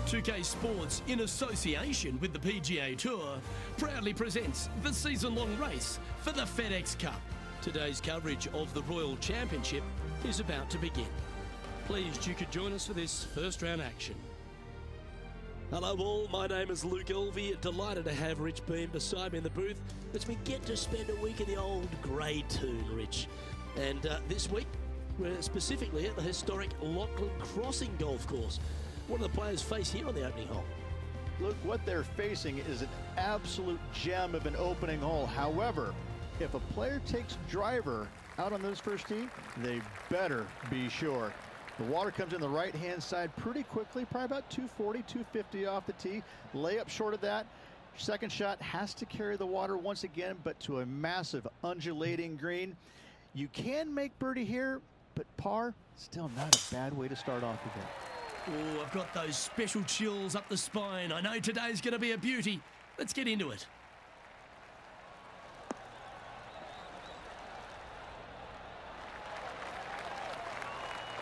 2K Sports, in association with the PGA Tour, proudly presents the season-long race for the FedEx Cup. Today's coverage of the Royal Championship is about to begin. Pleased you could join us for this first round action. Hello all, my name is Luke Elvey. Delighted to have Rich Beam beside me in the booth as we get to spend a week in the old grey tune, Rich. And this week, we're specifically at the historic Lachlan Crossing Golf Course. What do the players face here on the opening hole? Look, what they're facing is an absolute gem of an opening hole. However, if a player takes driver out on this first tee, they better be sure. The water comes in the right-hand side pretty quickly, probably about 240, 250 off the tee. Layup short of that. Second shot has to carry the water once again, but to a massive undulating green. You can make birdie here, but par, still not a bad way to start off the day. Oh, I've got those special chills up the spine. I know today's going to be a beauty. Let's get into it.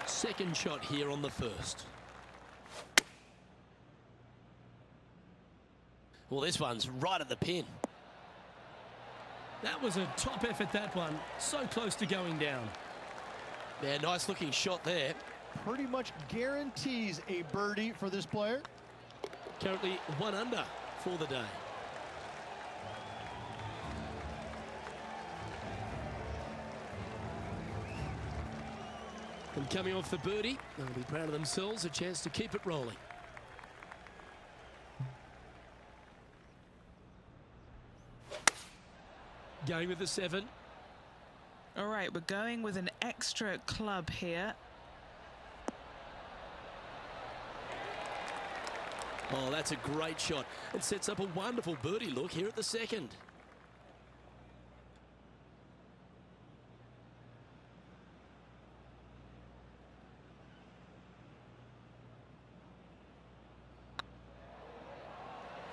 Second shot here on the first. Well, this one's right at the pin. That was a top effort, that one. So close to going down. Yeah, nice looking shot there. Pretty much guarantees a birdie for this player. Currently 1 under for the day. And coming off the birdie, they'll be proud of themselves, a chance to keep it rolling. Going with the 7. All right, we're going with an extra club here. Oh, that's a great shot. It sets up a wonderful birdie look here at the second.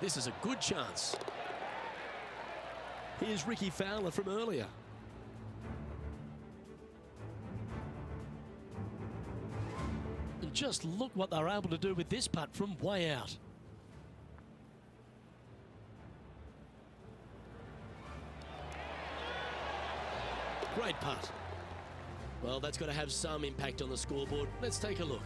This is a good chance. Here's Ricky Fowler from earlier. And just look what they're able to do with this putt from way out. Great putt. Well, that's got to have some impact on the scoreboard. Let's take a look.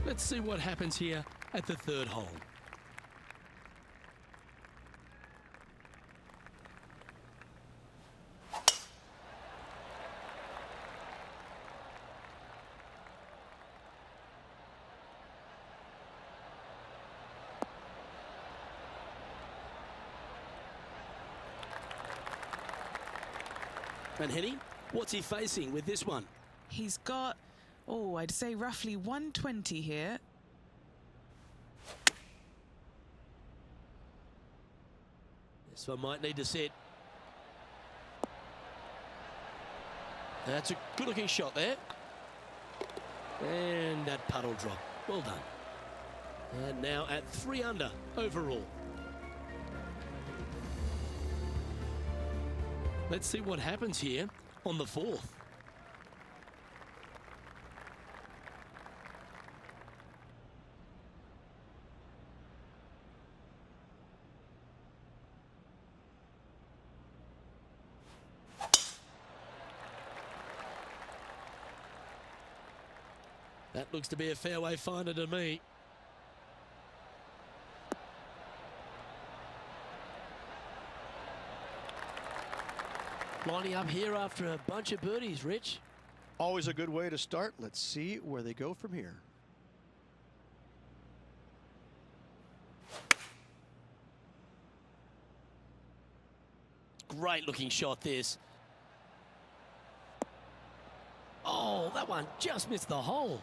Let's see what happens here at the third hole. And Henny, what's he facing with this one? He's got, oh, I'd say roughly 120 here. This one might need to sit. That's a good looking shot there. And that putt will drop. Well done. And now at 3 under overall. Let's see what happens here on the fourth. That looks to be a fairway finder to me. Lining up here after a bunch of birdies, Rich. Always a good way to start. Let's see where they go from here. Great looking shot this. Oh, that one just missed the hole.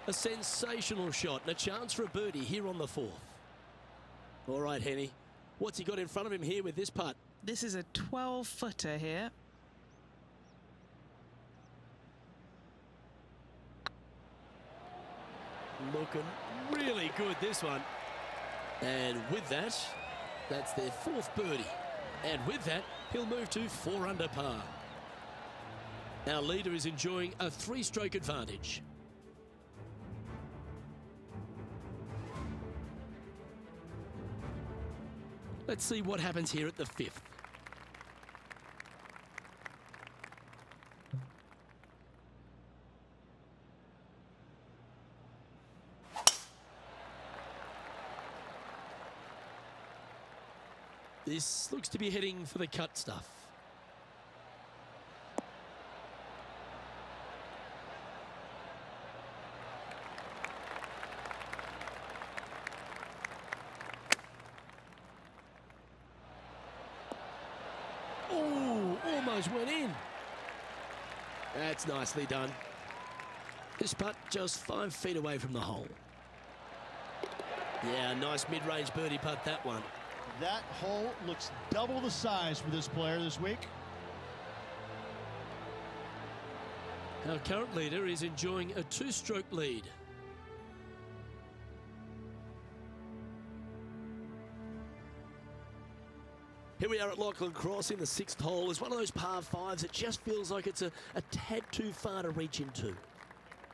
A sensational shot and a chance for a birdie here on the fourth. All right, Henny. What's he got in front of him here with this putt? This is a 12-footer here. Looking really good, this one. And with that, That's their 4th birdie. And with that, he'll move to 4 under par. Our leader is enjoying a 3-stroke advantage. Let's see what happens here at the 5th. This looks to be heading for the cut stuff. Oh, almost went in. That's nicely done. This putt just 5 feet away from the hole. Yeah, nice mid-range birdie putt, that one. That hole looks double the size for this player this week. Our current leader is enjoying a 2-stroke lead. Here we are at Lachlan Cross in the 6th hole. It's one of those par 5s that just feels like it's a tad too far to reach into.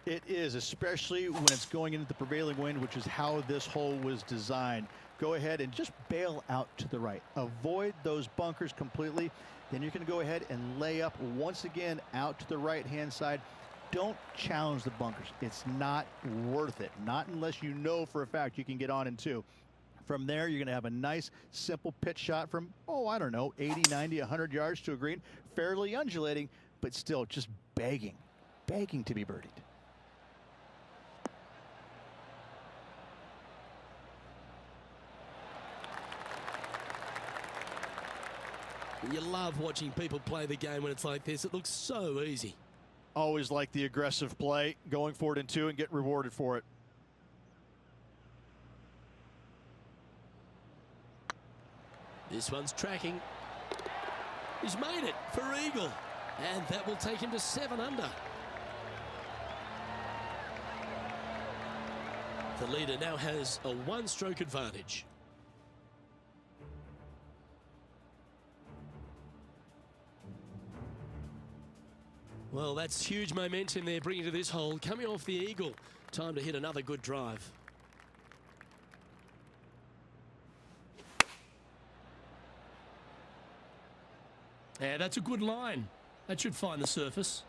It is, especially when it's going into the prevailing wind, which is how this hole was designed. Go ahead and just bail out to the right. Avoid those bunkers completely. Then you're going to go ahead and lay up once again out to the right-hand side. Don't challenge the bunkers. It's not worth it. Not unless you know for a fact you can get on in 2. From there, you're going to have a nice, simple pitch shot from, oh, I don't know, 80, 90, 100 yards to a green. Fairly undulating, but still just begging to be birdied. You love watching people play the game when it's like this. It looks so easy. Always like the aggressive play, going for it in 2 and get rewarded for it. This one's tracking. He's made it for eagle. And that will take him to 7 under. The leader now has a 1-stroke advantage. Well, that's huge momentum they're bringing to this hole. Coming off the eagle. Time to hit another good drive. Yeah, that's a good line. That should find the surface.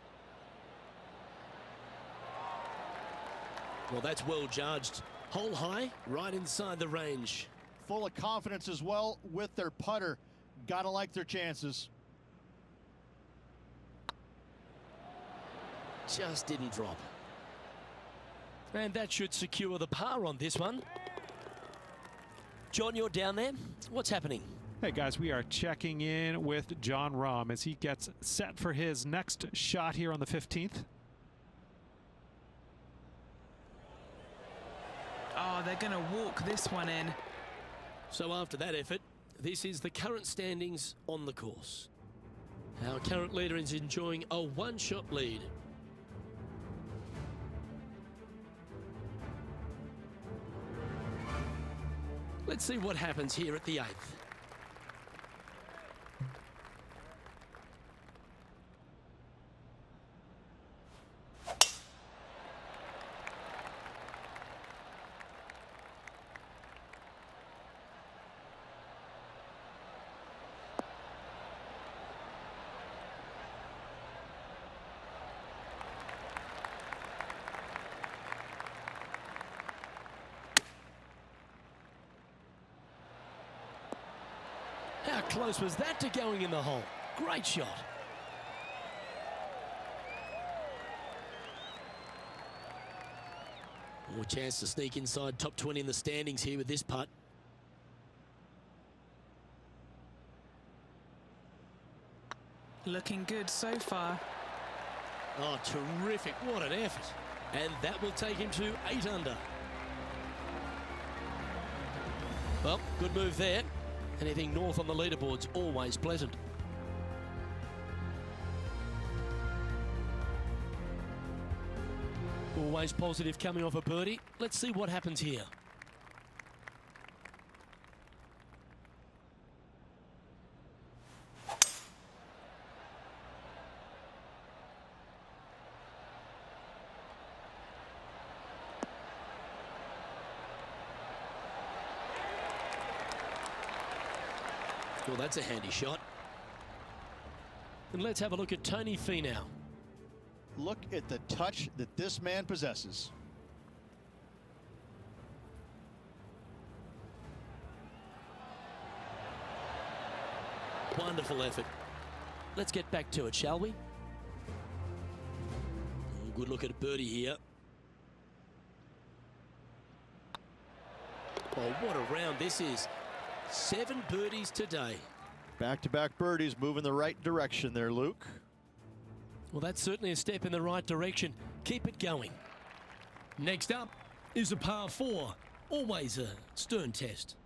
Well, that's well judged. Hole high, right inside the range. Full of confidence as well with their putter. Gotta like their chances. Just didn't drop. And that should secure the par on this one. John, you're down there. What's happening? Hey guys, we are checking in with Jon Rahm as he gets set for his next shot here on the 15th. Oh, they're going to walk this one in. So after that effort, this is the current standings on the course. Our current leader is enjoying a 1-shot lead. Let's see what happens here at the 8th. How close was that to going in the hole? Great shot. More chance to sneak inside top 20 in the standings here with this putt. Looking good so far. Oh, terrific. What an effort. And that will take him to 8 under. Well, good move there. Anything north on the leaderboard's always pleasant. Always positive coming off a birdie. Let's see what happens here. Well, that's a handy shot. And let's have a look at Tony Finau. Look at the touch that this man possesses. Wonderful effort. Let's get back to it, shall we? Oh, good look at a birdie here. Oh, what a round this is. 7 birdies today. Back-to-back birdies, moving the right direction there, Luke. Well, that's certainly a step in the right direction. Keep it going. Next up is a par 4. Always a stern test.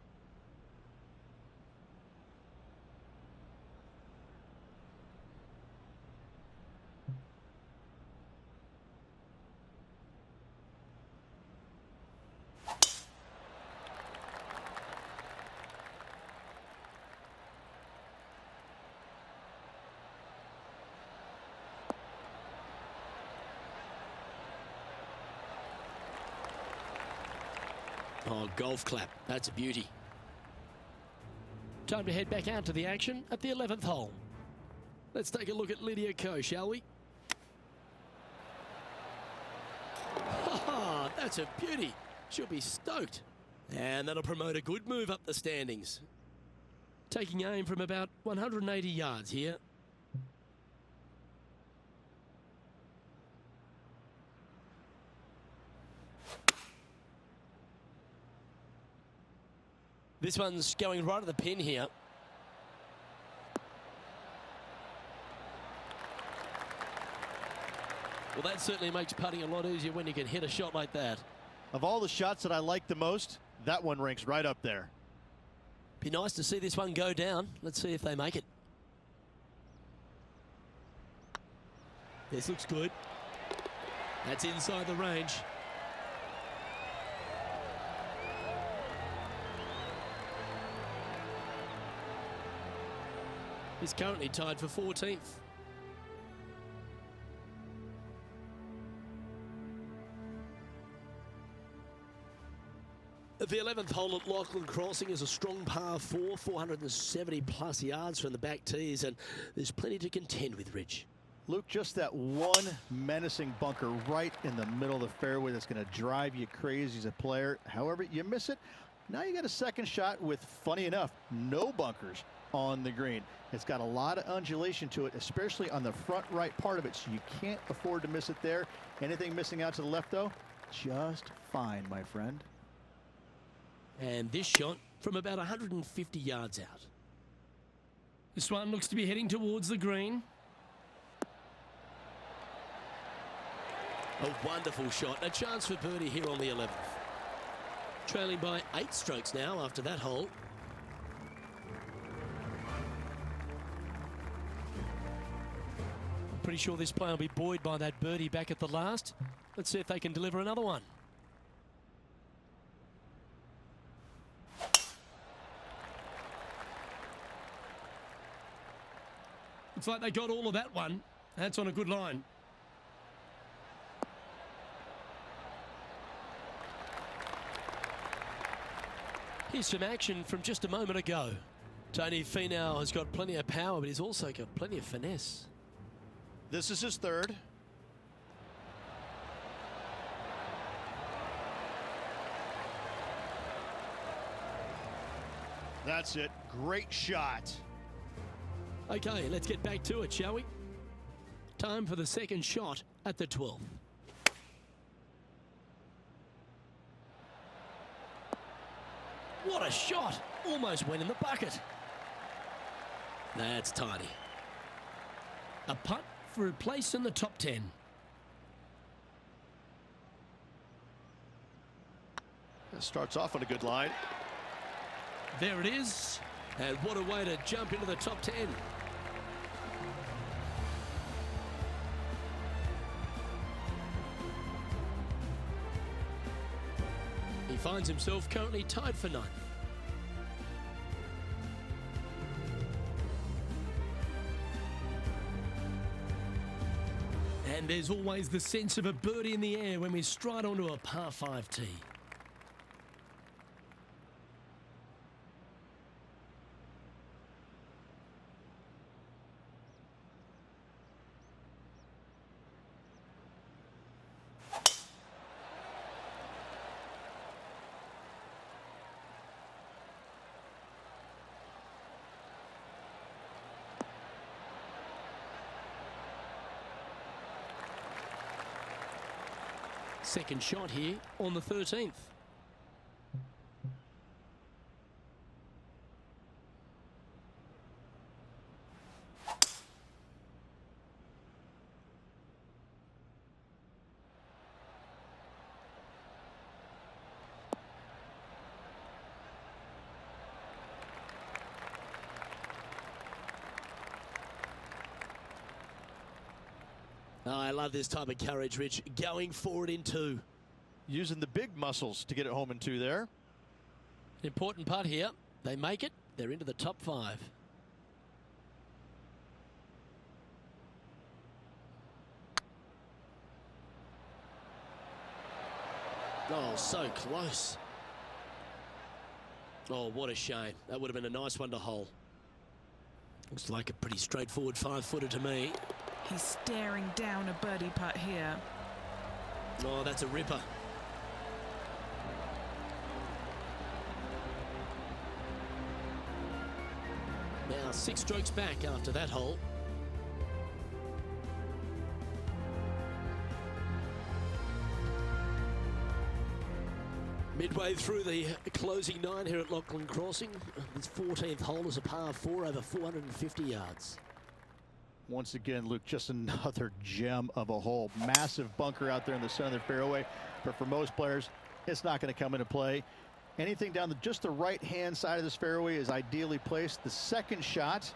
Oh, golf clap. That's a beauty. Time to head back out to the action at the 11th hole. Let's take a look at Lydia Ko, shall we? Ha! That's a beauty. She'll be stoked. And that'll promote a good move up the standings. Taking aim from about 180 yards here. This one's going right at the pin here. Well, that certainly makes putting a lot easier when you can hit a shot like that. Of all the shots that I like the most, that one ranks right up there. Be nice to see this one go down. Let's see if they make it. This looks good. That's inside the range. He's currently tied for 14th. The 11th hole at Lachlan Crossing is a strong par 4, 470 plus yards from the back tees, and there's plenty to contend with, Rich. Luke, just that one menacing bunker right in the middle of the fairway that's going to drive you crazy as a player. However, you miss it. Now you got a second shot with, funny enough, no bunkers on the green. It's got a lot of undulation to it, especially on the front right part of it, so you can't afford to miss it there. Anything missing out to the left, though, just fine, my friend. And this shot from about 150 yards out. This one looks to be heading towards the green. A wonderful shot. A chance for birdie here on the 11th. Trailing by 8 strokes now after that hole. I'm pretty sure this player will be buoyed by that birdie back at the last. Let's see if they can deliver another one. Looks like they got all of that one. That's on a good line. Here's some action from just a moment ago. Tony Finau has got plenty of power, but he's also got plenty of finesse. This is his third. That's it. Great shot. Okay, let's get back to it, shall we? Time for the second shot at the 12th. What a shot! Almost went in the bucket. That's tidy. A putt for a place in the top 10. That starts off on a good line. There it is. And what a way to jump into the top 10. He finds himself currently tied for 9th. And there's always the sense of a birdie in the air when we stride onto a par 5 tee. second shot here on the 13th. Oh, I love this type of courage, Rich. Going forward in two. Using the big muscles to get it home in two there. Important putt here. They make it. They're into the top 5. Oh, so close. Oh, what a shame. That would have been a nice one to hole. Looks like a pretty straightforward 5-footer to me. He's staring down a birdie putt here. Oh, that's a ripper. Now 6 strokes back after that hole. Midway through the closing 9 here at Lachlan Crossing. This 14th hole is a par 4 over 450 yards. Once again, Luke, just another gem of a hole. Massive bunker out there in the center of the fairway. But for most players, it's not going to come into play. Anything down just the right-hand side of this fairway is ideally placed. The second shot,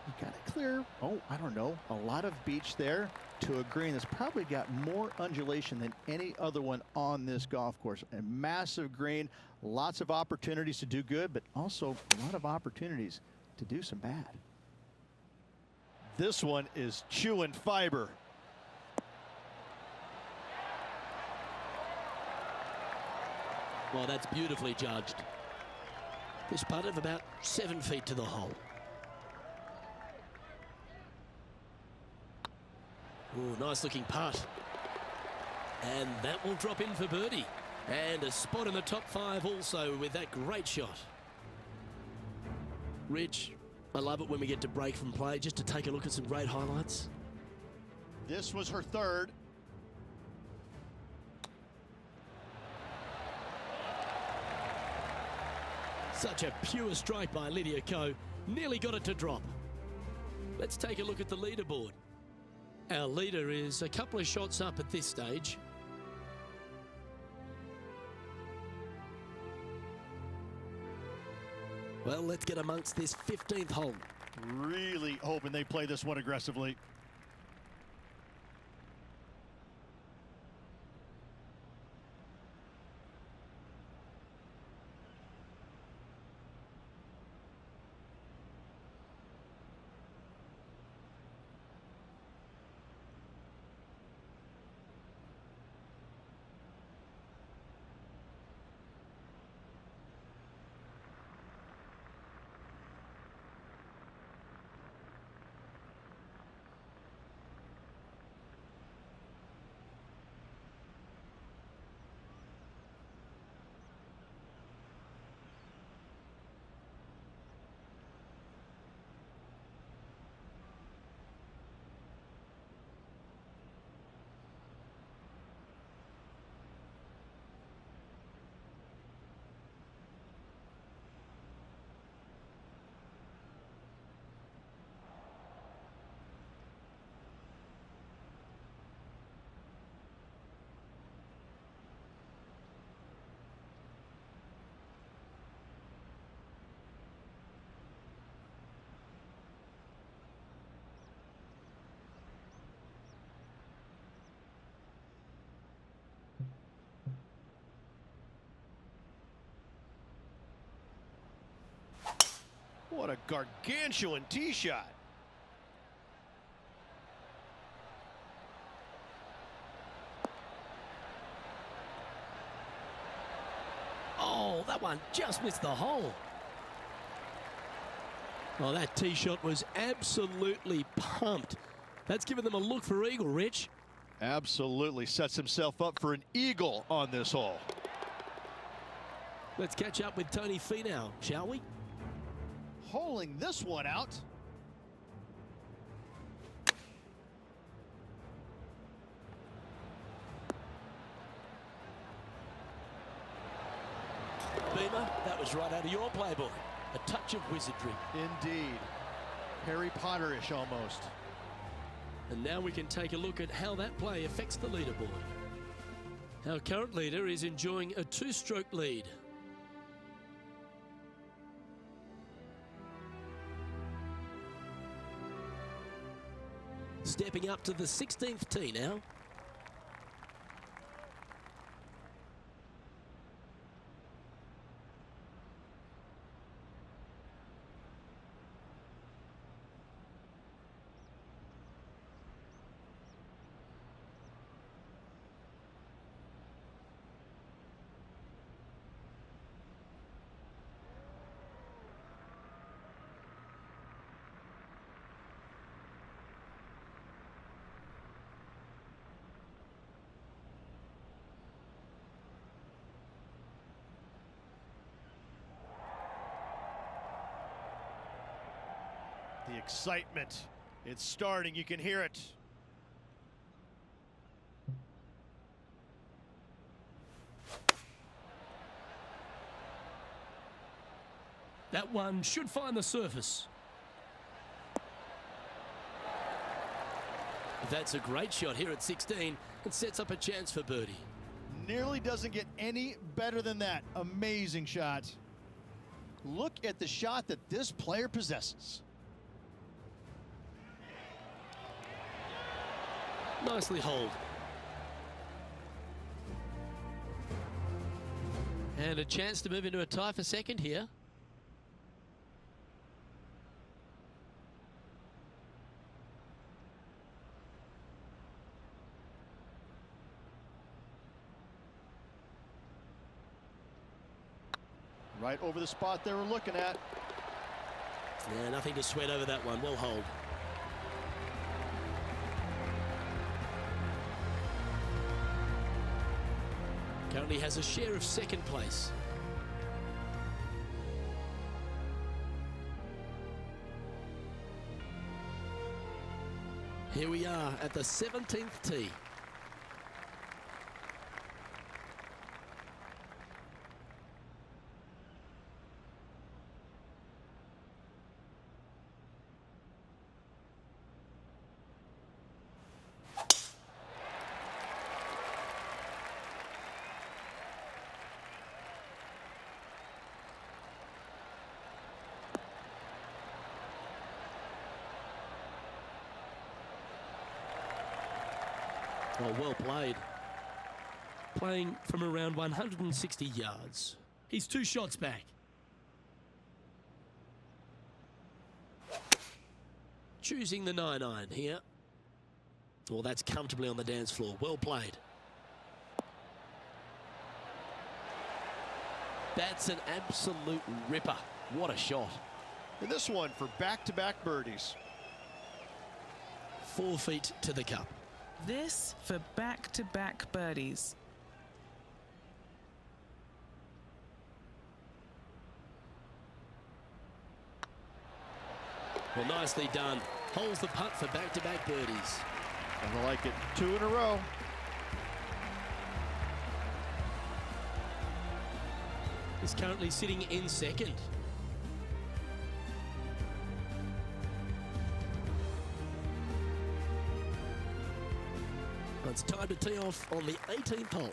you got to clear, I don't know, a lot of beach there to a green that's probably got more undulation than any other one on this golf course. A massive green, lots of opportunities to do good, but also a lot of opportunities to do some bad. This one is chewing fiber. Well, that's beautifully judged. This putt of about 7 feet to the hole. Oh, nice looking putt. And that will drop in for birdie. And a spot in the top 5 also with that great shot. Rich, I love it when we get to break from play just to take a look at some great highlights. This was her third. Such a pure strike by Lydia Ko. Nearly got it to drop. Let's take a look at the leaderboard. Our leader is a couple of shots up at this stage. Well, let's get amongst this 15th hole. Really hoping they play this one aggressively. What a gargantuan tee shot. Oh, that one just missed the hole. Oh, that tee shot was absolutely pumped. That's given them a look for eagle, Rich. Absolutely sets himself up for an eagle on this hole. Let's catch up with Tony Finau, shall we? Holing this one out. was right out of your playbook. A touch of wizardry. Indeed. Harry Potter-ish almost. And now we can take a look at how that play affects the leaderboard. Our current leader is enjoying a 2-stroke lead. Stepping up to the 16th tee now. The excitement, it's starting, you can hear it. That one should find the surface. That's a great shot here at 16. It sets up a chance for birdie. Nearly doesn't get any better than that. Amazing shot. Look at the shot that this player possesses. Nicely holed. And a chance to move into a tie for second here. Right over the spot they were looking at. Yeah, nothing to sweat over that one. Well holed. Currently has a share of second place. Here we are at the 17th tee. Oh, well played. Playing from around 160 yards. He's 2 shots back. Choosing the 9-iron here. Well, that's comfortably on the dance floor. Well played. That's an absolute ripper. What a shot. And this one for back-to-back birdies. 4 feet to the cup. This for back-to-back birdies. Well, nicely done. Holds the putt for back-to-back birdies. And I like it. 2 in a row. He's currently sitting in second. It's time to tee off on the 18th hole.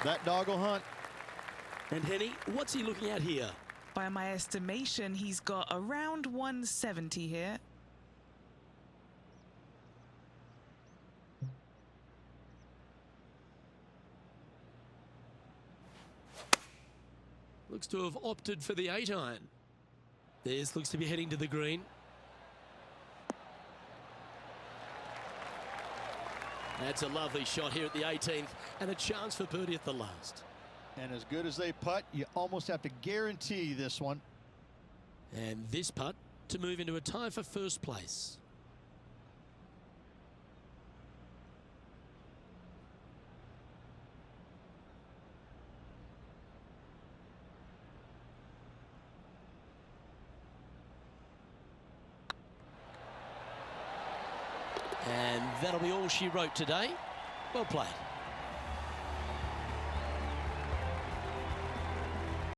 That dog will hunt. And Henny, what's he looking at here? By my estimation, he's got around 170 here. Looks to have opted for the 8-iron. This looks to be heading to the green. That's a lovely shot here at the 18th and a chance for birdie at the last. And as good as they putt, you almost have to guarantee this one. And this putt to move into a tie for first place. And that'll be all she wrote today. Well played.